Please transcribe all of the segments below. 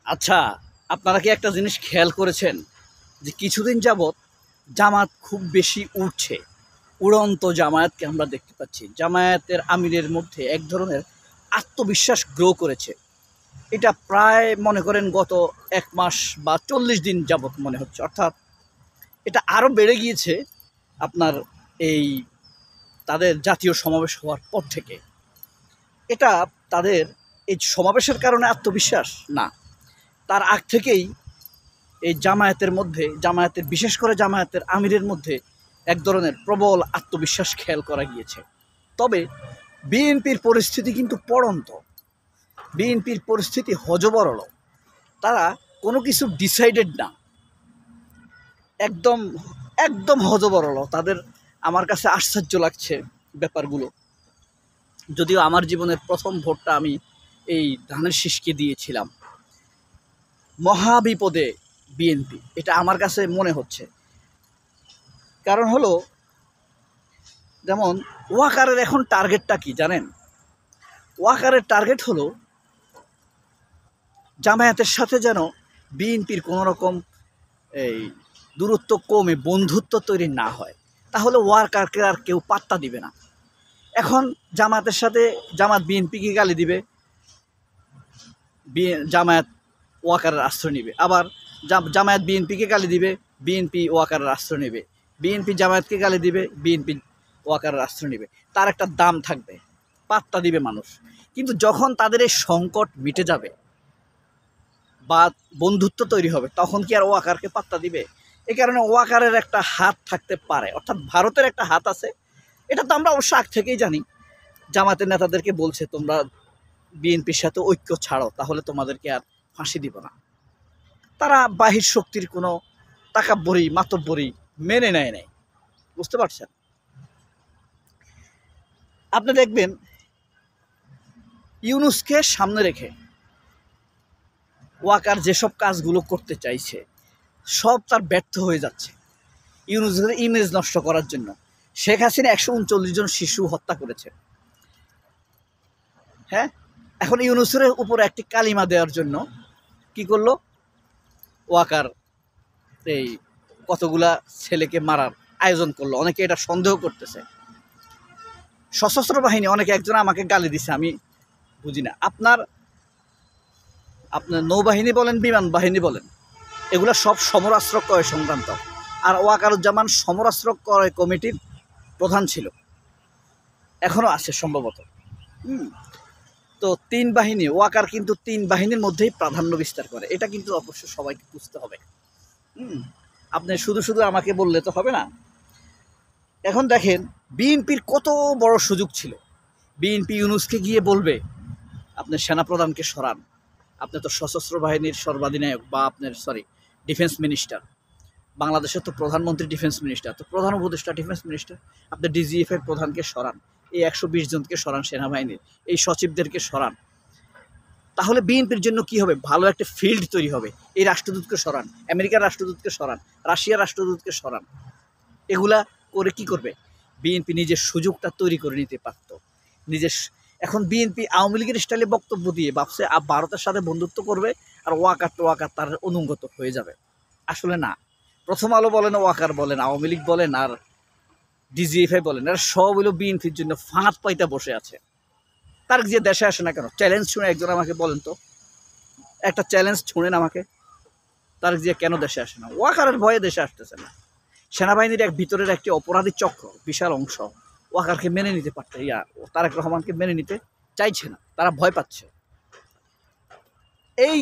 আচ্ছা, আপনারা কি একটা জিনিস খেয়াল করেছেন যে কিছুদিন যাবৎ জামাত খুব বেশি উঠছে? উড়ন্ত জামায়াতকে আমরা দেখতে পাচ্ছি। জামায়াতের আমিরের মধ্যে এক ধরনের আত্মবিশ্বাস গ্রো করেছে। এটা প্রায় মনে করেন গত ১ মাস বা ৪০ দিন যাবৎ মনে হচ্ছে। অর্থাৎ এটা আরও বেড়ে গিয়েছে আপনার এই তাদের জাতীয় সমাবেশ হওয়ার পর থেকে। এটা তাদের এই সমাবেশের কারণে আত্মবিশ্বাস না, তার আগ থেকেই এই জামায়াতের মধ্যে, জামায়াতের বিশেষ করে জামায়াতের আমিরের মধ্যে এক ধরনের প্রবল আত্মবিশ্বাস খেয়াল করা গিয়েছে। তবে বিএনপির পরিস্থিতি কিন্তু পড়ন্ত। বিএনপির পরিস্থিতি হযবরল। তারা কোনো কিছু ডিসাইডেড না, একদম একদম হযবরল। তাদের আমার কাছে আশ্চর্য লাগছে ব্যাপারগুলো। যদিও আমার জীবনের প্রথম ভোটটা আমি এই ধানের শীষকে দিয়েছিলাম। মহাবিপদে বিএনপি, এটা আমার কাছে মনে হচ্ছে। কারণ হলো, যেমন ওয়াকারের এখন টার্গেটটা কি জানেন? ওয়াকারের টার্গেট হলো জামায়াতের সাথে যেন বিএনপির কোনো রকম এই দূরত্ব কমে বন্ধুত্ব তৈরি না হয়, তাহলে ওয়াকারকে আর কেউ পাত্তা দিবে না। এখন জামায়াতের সাথে জামাত বিএনপিকে গালি দিবে, জামায়াত ওয়াকারের আশ্রয় নেবে। আবার জামায়াত বিএনপিকে গালি দিবে, বিএনপি ওয়াকারের আশ্রয় নেবে। বিএনপি জামায়াতকে গালি দিবে, বিএনপি ওয়াকারের আশ্রয় নেবে। তার একটা দাম থাকবে, পাত্তা দিবে মানুষ। কিন্তু যখন তাদের এই সংকট মিটে যাবে বা বন্ধুত্ব তৈরি হবে, তখন কি আর ওয়াকারকে পাত্তা দিবে? এই কারণে ওয়াকারের একটা হাত থাকতে পারে, অর্থাৎ ভারতের একটা হাত আছে। এটা তো আমরা অবশ্য আগ থেকেই জানি। জামাতের নেতাদেরকে বলছে, তোমরা বিএনপির সাথে ঐক্য ছাড়ো, তাহলে তোমাদেরকে আর ফাঁসি দিব না। তারা বাহির শক্তির কোনো তাকাব্বরি মাতব্বরি মেনে নেয় নাই। বুঝতে পারছেন? আপনি দেখবেন ইউনূসকে সামনে রেখে ওয়াকার যেসব কাজগুলো করতে চাইছে সব তার ব্যর্থ হয়ে যাচ্ছে। ইউনূসের ইমেজ নষ্ট করার জন্য শেখ হাসিনা ১৩৯ জন শিশু হত্যা করেছে। হ্যাঁ, এখন ইউনূসের উপরে একটি কালিমা দেওয়ার জন্য কি করলো ওয়াকার? এই কতগুলা ছেলেকে মারার আয়োজন করলো। অনেকে এটা সন্দেহ করতেছে। সশস্ত্র বাহিনী, অনেকে একজন আমাকে গালি দিছে, আমি বুঝি না। আপনার নৌবাহিনী বলেন, বিমান বাহিনী বলেন, এগুলা সব সমরাস্ত্র ক্রয় সংক্রান্ত। আর ওয়াকারুজ্জামান সমরাস্ত্র ক্রয় কমিটির প্রধান ছিল, এখনও আছে সম্ভবত। তো ৩ বাহিনী, ওয়াকার কিন্তু ৩ বাহিনীর মধ্যেই প্রাধান্য বিস্তার করে। এটা কিন্তু অবশ্য সবাইকে বুঝতে হবে। আপনি শুধু শুধু আমাকে বললে তো হবে না। এখন দেখেন বিএনপির কত বড় সুযোগ ছিল। বিএনপি ইউনূসকে গিয়ে বলবে, আপনার সেনাপ্রধানকে সরান, আপনি তো সশস্ত্র বাহিনীর সর্বাধিনায়ক, বা আপনার ডিফেন্স মিনিস্টার। বাংলাদেশের তো প্রধানমন্ত্রী ডিফেন্স মিনিস্টার, তো প্রধান উপদেষ্টা ডিফেন্স মিনিস্টার। আপনি ডিজিএফের প্রধানকে সরান, এই ১২০ জনকে সরান সেনাবাহিনীর, এই সচিবদেরকে সরান। তাহলে বিএনপির জন্য কি হবে? ভালো একটা ফিল্ড তৈরি হবে। এই রাষ্ট্রদূতকে সরান, আমেরিকার রাষ্ট্রদূতকে সরান, রাশিয়ার রাষ্ট্রদূতকে সরান। এগুলা করে কি করবে? বিএনপি নিজের সুযোগটা তৈরি করে নিতে পারত। এখন বিএনপি আওয়ামী লীগের স্টাইলে বক্তব্য দিয়ে ভাবছে ভারতের সাথে বন্ধুত্ব করবে আর ওয়াকার তার অনুগত হয়ে যাবে। আসলে না। প্রথম আলো বলেন, ওয়াকার বলেন, আওয়ামী লীগ বলেন আর ডিজিএফআই বলেন, এরা সব হলো বিএনপির জন্য ফাঁদ পাইতে বসে আছে। তার যে দেশে আসে না কেন? চ্যালেঞ্জ শুনে একজন আমাকে বলেন তো, একটা চ্যালেঞ্জ শুনেন আমাকে, তার যে কেন দেশে আসে না? ওয়াকারের ভয়ে দেশে আসতেছে না। সেনাবাহিনীর ভিতরের একটি অপরাধী চক্র, বিশাল অংশ ওয়াকারকে মেনে নিতে পারছে, তারেক রহমানকে মেনে নিতে চাইছে না, তারা ভয় পাচ্ছে। এই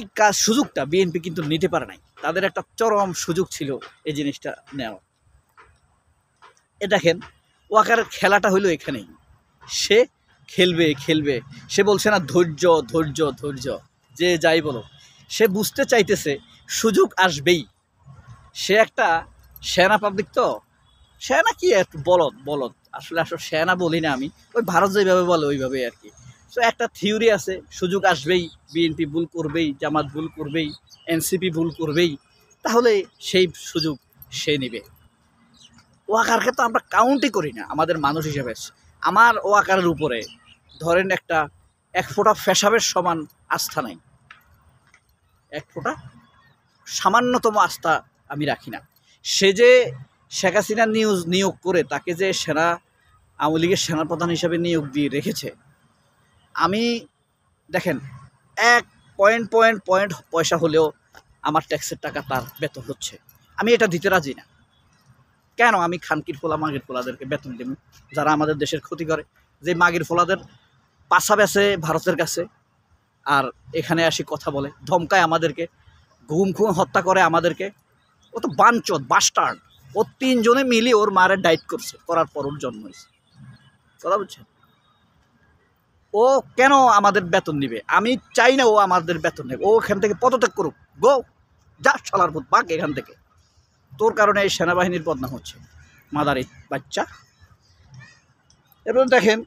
সুযোগটা বিএনপি কিন্তু নিতে পারে নাই। তাদের একটা চরম সুযোগ ছিল এই জিনিসটা নেওয়া। দেখেন ওয়াকারের খেলাটা হইলো এখানেই। সে খেলবে। সে বলছে না ধৈর্য ধৈর্য ধৈর্য, যে যাই বলো। সে বুঝতে চাইতেছে সুযোগ আসবেই। সে একটা সেনা পাবলিক, তো সেনা কি একটু বলদ। আসলে সেনা বলি না আমি, ওই ভারত যেভাবে বলে ওইভাবে আর কি। তো একটা থিওরি আছে, সুযোগ আসবেই, বিএনপি ভুল করবেই, জামাত ভুল করবেই, এনসিপি ভুল করবেই, তাহলে সেই সুযোগ সে নেবে। ওয়াকারকে তো আমরা কাউন্টই করি না আমাদের মানুষ হিসেবে। আমার ওয়াকারের উপরে ধরেন এক ফোঁটা পেশাবের সমান আস্থা নাই। এক ফোঁটা সামান্যতম আস্থা আমি রাখি না। সে যে শেখ হাসিনা নিয়োগ করে তাকে যে আওয়ামী লীগের সেনাপ্রধান হিসেবে নিয়োগ দিয়ে রেখেছে, আমি দেখেন এক পয়েন্ট পয়সা হলেও আমার ট্যাক্সের টাকা তার বেতন হচ্ছে, আমি এটা দিতে রাজি না। কেন আমি খানকির ফোলা মাগির ফোলাদেরকে বেতন দেব যারা আমাদের দেশের ক্ষতি করে? যে মাগির ফোলাদের পাশা বেছে ভারতের কাছে, আর এখানে আসি কথা বলে, ধমকায় আমাদেরকে, ঘুম হত্যা করে আমাদেরকে। ও তো বাঞ্চদ বাস্টার্ড। ও 3 জনে মিলে ওর মারে ডাইট করছে, করার পর ওর জন্ম হয়েছে। কথা বুঝছেন? ও কেন আমাদের বেতন নিবে? আমি চাই না ও আমাদের বেতন নেবে। ও এখান থেকে পদত্যাগ করুক, গো যা শালার ভূত বাঘ এখান থেকে। তোর কারণে এই সেনাবাহিনীর বদনাম হচ্ছে, মাদারি বাচ্চা। এবার দেখেন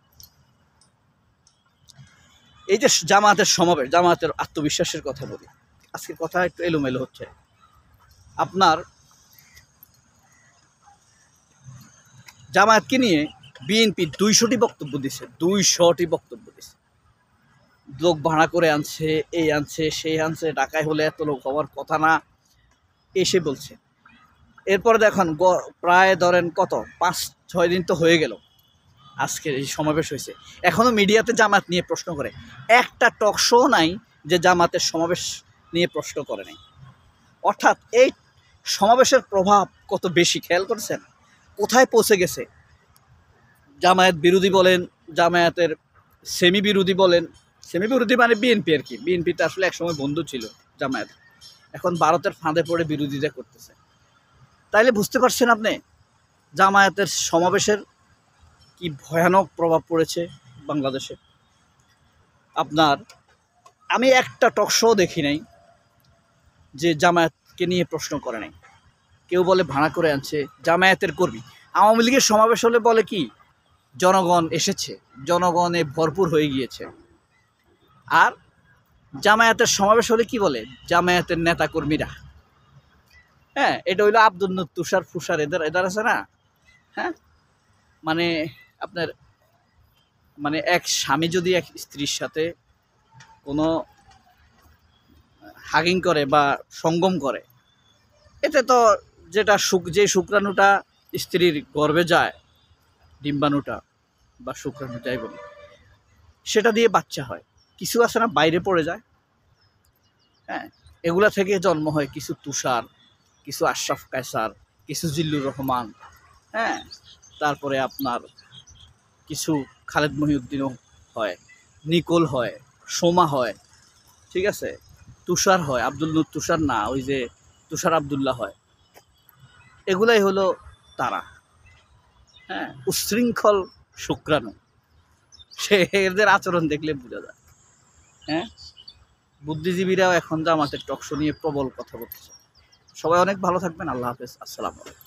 এই যে জামায়াতের সমাবেশ, জামায়াতের আত্মবিশ্বাসের কথা বলি, আজকের কথা একটু এলোমেলো হচ্ছে। আপনার জামায়াতকে নিয়ে বিএনপি 200টি বক্তব্য দিছে, 200টি বক্তব্য দিছে। লোক ভাড়া করে আনছে, এই আনছে সেই আনছে, ঢাকায় হলে এত লোক হওয়ার কথা না, এসে বলছে। এরপরে দেখুন প্রায় ধরেন কত 5-6 দিন তো হয়ে গেল আজকে এই সমাবেশ হয়েছে, এখনও মিডিয়াতে জামাত নিয়ে প্রশ্ন করে। একটা টক শো নাই যে জামাতের সমাবেশ নিয়ে প্রশ্ন করে নাই। অর্থাৎ এই সমাবেশের প্রভাব কত বেশি খেয়াল করছেন? কোথায় পৌঁছে গেছে? জামায়াত বিরোধী বলেন, জামায়াতের সেমি বিরোধী বলেন, সেমি বিরোধী মানে বিএনপি আর কি। বিএনপিতে আসলে একসময় বন্ধু ছিল জামায়াত, এখন ভারতের ফাঁদে পড়ে বিরোধিতা করতেছে। তাইলে বুঝতে পারছেন আপনি জামায়াতের সমাবেশের কি ভয়ানক প্রভাব পড়েছে বাংলাদেশে। আপনার আমি একটা টক শো দেখি নাই যে জামায়াতকে নিয়ে প্রশ্ন করে নাই। কেউ বলে ভাড়া করে আনছে, জামায়াতের কর্মী। আওয়ামী লীগের সমাবেশ হলে বলে কি জনগণ এসেছে, জনগণে ভরপুর হয়ে গিয়েছে। আর জামায়াতের সমাবেশ হলে কি বলে জামায়াতের নেতাকর্মীরা। হ্যাঁ, এটা হইলো আব্দুল নূর, তুষার, ফুসার, এদের আছে না। হ্যাঁ, মানে আপনার মানে এক স্বামী যদি এক স্ত্রীর সাথে কোনো হাগিং করে বা সঙ্গম করে, এতে তো যেটা যে শুক্রাণুটা স্ত্রীর গর্ভে যায়, ডিম্বাণুটা বা শুক্রাণু যাই বলি, সেটা দিয়ে বাচ্চা হয়। কিছু আছে না বাইরে পড়ে যায়। হ্যাঁ, এগুলা থেকে জন্ম হয় কিছু তুষার, কিছু আশরাফ কায়সার, কিছু জিল্লুর রহমান। হ্যাঁ, তারপরে আপনার কিছু খালেদ মহিউদ্দিনও হয়, নিকোল হয়, সোমা হয়, ঠিক আছে, তুষার হয়, আব্দুল নূর তুষার না, ওই যে তুষার আবদুল্লাহ হয়। এগুলাই হলো তারা। হ্যাঁ, উচ্ছৃঙ্খল শুক্রাণু। সে এদের আচরণ দেখলে বোঝা যায়। হ্যাঁ, বুদ্ধিজীবীরাও এখন জামাতের টকশো নিয়ে প্রবল কথা বলতেছে। সবাই অনেক ভালো থাকবেন। আল্লাহ হাফেজ। আসসালামু আলাইকুম।